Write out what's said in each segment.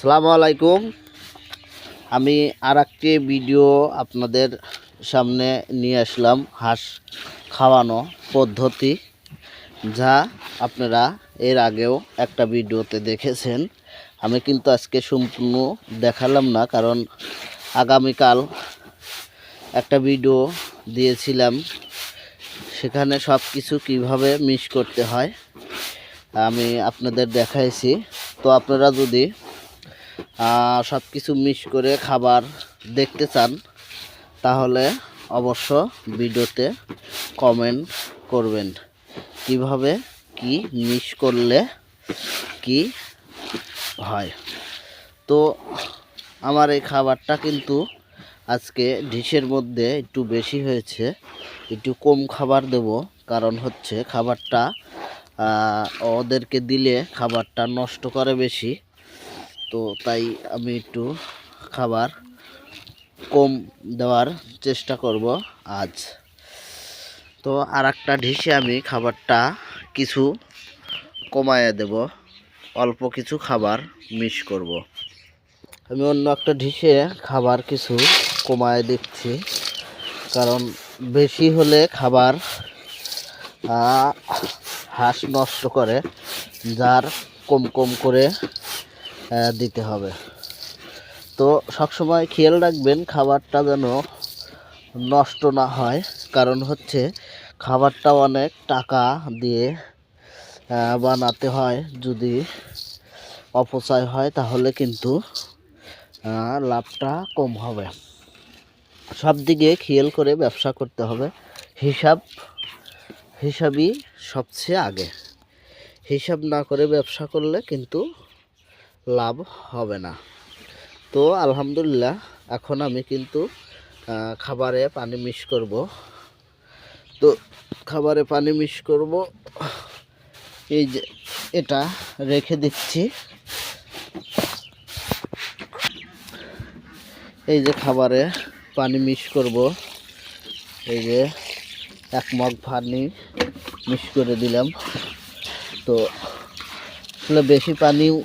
আসসালামু আলাইকুম। আমি আরেকটি ভিডিও আপনাদের সামনে নিয়ে আসলাম, হাঁস খাওয়ানো পদ্ধতি, যা আপনারা এর আগেও একটা ভিডিওতে দেখেছেন। আমি কিন্তু আজকে সম্পূর্ণ দেখালাম না, কারণ আগামীকাল একটা ভিডিও দিয়েছিলাম, সেখানে সব কিছু কীভাবে মিক্স করতে হয় আমি আপনাদের দেখাইছি। তো আপনারা যদি সব কিছু মিক্স করে খাবার দেখতে চান, তাহলে অবশ্য ভিডিওতে কমেন্ট করবেন কিভাবে কি মিক্স করলে কি হয়। তো আমার এই খাবারটা কিন্তু আজকে ডিশের মধ্যে একটু বেশি হয়েছে, একটু কম খাবার দেব, কারণ হচ্ছে খাবারটা ওদেরকে দিলে খাবারটা নষ্ট করে বেশি। তো তাই আমি একটু খাবার কম দেওয়ার চেষ্টা করব আজ। তো আর একটা ডিশে আমি খাবারটা কিছু কমায় দেব, অল্প কিছু খাবার মিক্স করব। আমি অন্য একটা ডিশে খাবার কিছু কমায় দিচ্ছি, কারণ বেশি হলে খাবার হাঁস নষ্ট করে, যার কম কম করে দিতে হবে। তো সবসময় খেয়াল রাখবেন খাবারটা যেন নষ্ট না হয়, কারণ হচ্ছে খাবারটা অনেক টাকা দিয়ে বানাতে হয়। যদি অপচয় হয় তাহলে কিন্তু লাভটা কম হবে। সব দিকে খেয়াল করে ব্যবসা করতে হবে। হিসাবই সবচেয়ে আগে। হিসাব না করে ব্যবসা করলে কিন্তু লাভ হবে না। তো আলহামদুলিল্লাহ, এখন আমি কিন্তু খাবারে পানি মিক্স করব। তো খাবারে পানি মিক্স করব, এই যে এটা রেখে দিচ্ছি। এই যে খাবারে পানি মিক্স করব, এই যে 1 মগ পানি মিক্স করে দিলাম। তো আসলে বেশি পানিও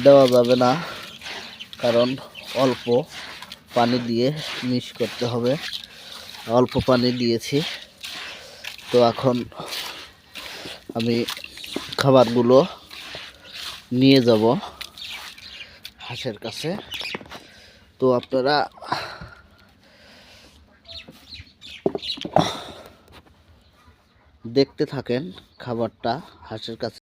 দেওয়া যাবে না, কারণ অল্প পানি দিয়ে মিক্স করতে হবে। অল্প পানি দিয়েছি। তো এখন আমি খাবারগুলো নিয়ে যাব হাঁসের কাছে। তো আপনারা দেখতে থাকেন খাবারটা হাঁসের কাছে।